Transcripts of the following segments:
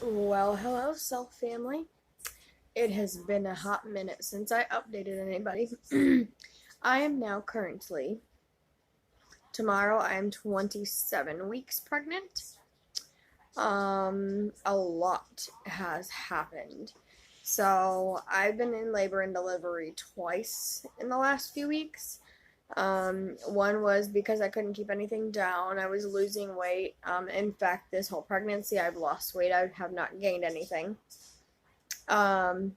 Well, hello, Self Family. It has been a hot minute since I updated anybody. I am now currently, tomorrow, I am 27 weeks pregnant. A lot has happened. So, I've been in labor and delivery twice in the last few weeks. One was because I couldn't keep anything down. I was losing weight. In fact, this whole pregnancy, I've lost weight. I have not gained anything. Um,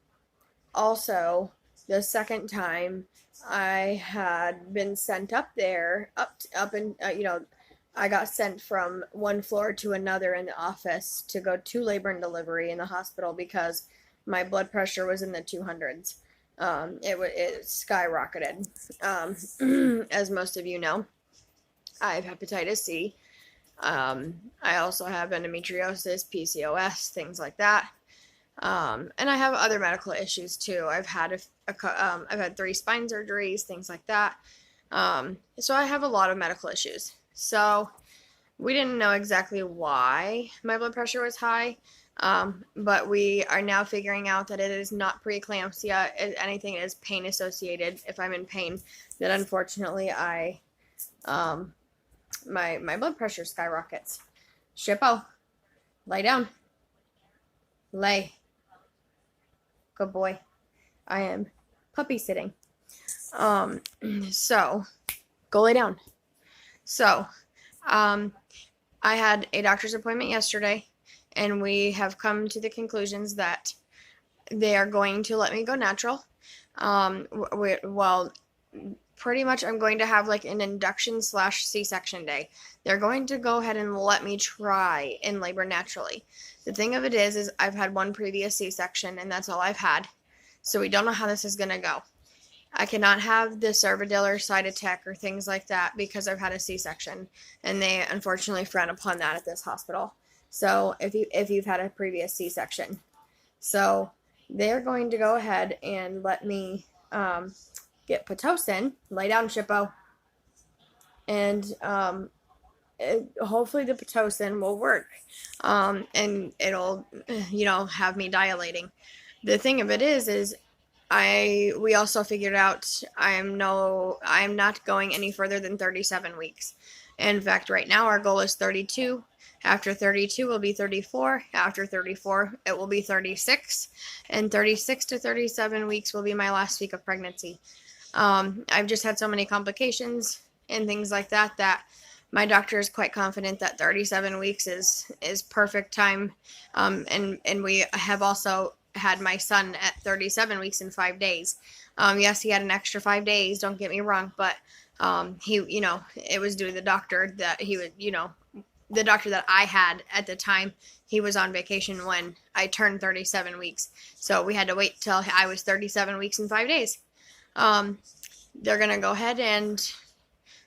Also, the second time I had been sent up there, up and I got sent from one floor to another in the office to go to labor and delivery in the hospital because my blood pressure was in the 200s. It skyrocketed. As most of you know, I have hepatitis C. I also have endometriosis, PCOS, things like that. And I have other medical issues too. I've had 3 spine surgeries, things like that. So I have a lot of medical issues. So we didn't know exactly why my blood pressure was high, but we are now figuring out that it is not preeclampsia. If anything, it is pain associated. If I'm in pain, then unfortunately um, my blood pressure skyrockets. Shippo, lay down, lay, good boy. I am puppy sitting. Um, so go lay down. So, um, I had a doctor's appointment yesterday, and we have come to the conclusions that they are going to let me go natural. Well, pretty much I'm going to have like an induction slash C-section day. They're going to go ahead and let me try and labor naturally. The thing of it is I've had one previous C-section, and that's all I've had. So we don't know how this is going to go. I cannot have the cervidellar side attack or things like that because I've had a C-section, and they unfortunately frown upon that at this hospital. So if you've had a previous C-section, so they're going to go ahead and let me get pitocin. Lay down, Shippo, and hopefully the pitocin will work, and it'll have me dilating. The thing of it is we also figured out I am not going any further than 37 weeks. In fact, right now our goal is 32. After 32 will be 34. After 34 it will be 36, and 36 to 37 weeks will be my last week of pregnancy. I've just had so many complications and things like that my doctor is quite confident that 37 weeks is perfect time. And we have also had my son at 37 weeks and 5 days. Yes, he had an extra 5 days. Don't get me wrong, but it was due to the doctor that the doctor that I had at the time. He was on vacation when I turned 37 weeks, so we had to wait till I was 37 weeks and 5 days. They're gonna go ahead and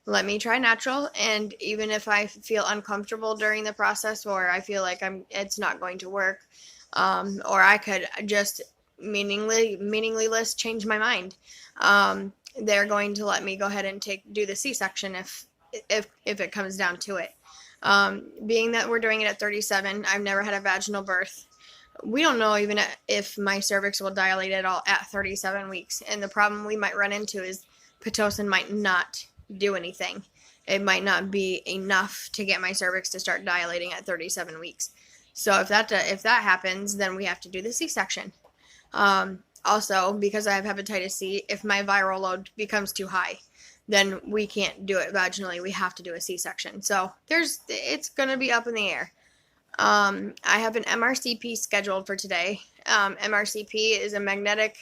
let me try natural, and even if I feel uncomfortable during the process, or I feel like it's not going to work, or I could just meaningless change my mind. They're going to let me go ahead and do the C-section if it comes down to it. Being that we're doing it at 37, I've never had a vaginal birth. We don't know even if my cervix will dilate at all at 37 weeks, and the problem we might run into is pitocin might not do anything. It might not be enough to get my cervix to start dilating at 37 weeks. So if that happens, then we have to do the C-section. Also, because I have hepatitis C, if my viral load becomes too high, then we can't do it vaginally. We have to do a C-section. So it's going to be up in the air. I have an MRCP scheduled for today. MRCP is a magnetic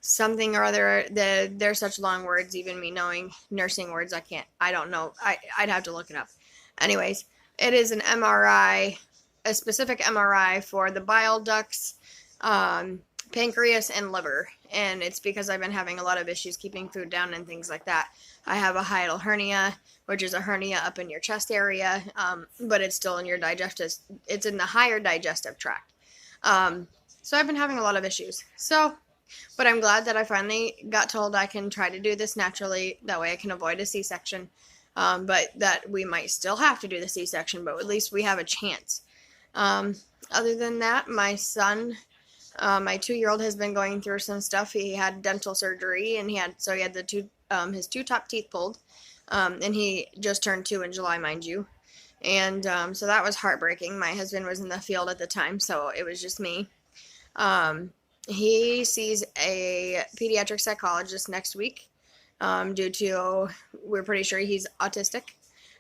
something or other. They're such long words, even me knowing nursing words, I don't know. I'd have to look it up. Anyways, it is an MRI, a specific MRI for the bile ducts, pancreas, and liver. And it's because I've been having a lot of issues keeping food down and things like that. I have a hiatal hernia, which is a hernia up in your chest area, but it's still in your it's in the higher digestive tract. So I've been having a lot of issues. But I'm glad that I finally got told I can try to do this naturally. That way I can avoid a C-section. But that we might still have to do the C-section, but at least we have a chance. Um, Other than that, my son, my 2-year-old, has been going through some stuff. He had dental surgery, and he had his two top teeth pulled, and he just turned 2 in July, mind you. And so that was heartbreaking. My husband was in the field at the time, so it was just me. Um, he sees a pediatric psychologist next week, due to, we're pretty sure he's autistic.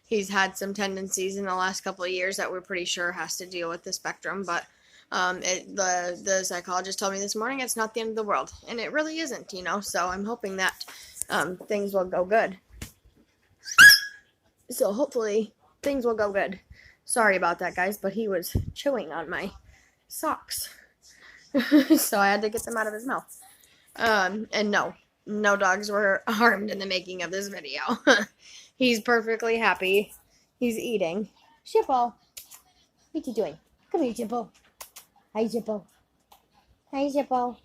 He's had some tendencies in the last couple of years that we're pretty sure has to deal with the spectrum, but the psychologist told me this morning it's not the end of the world, and it really isn't, so I'm hoping that things will go good. So hopefully things will go good. Sorry about that, guys, but he was chewing on my socks. So I had to get them out of his mouth. And no dogs were harmed in the making of this video. He's perfectly happy. He's eating. Shippo, what you doing? Come here, Shippo. Hi, Shippo. Hi, Shippo.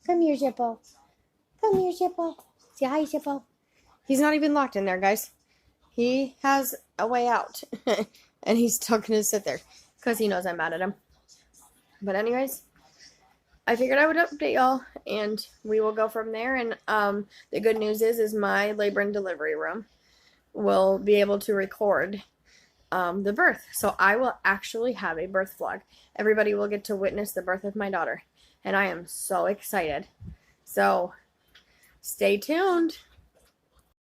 Come here, Shippo. Come here, Shippo. Say hi, Shippo. He's not even locked in there, guys. He has a way out. And he's still going to sit there because he knows I'm mad at him. But anyways, I figured I would update y'all, and we will go from there. And the good news is my labor and delivery room will be able to record the birth. So I will actually have a birth vlog. Everybody will get to witness the birth of my daughter, and I am so excited. So stay tuned.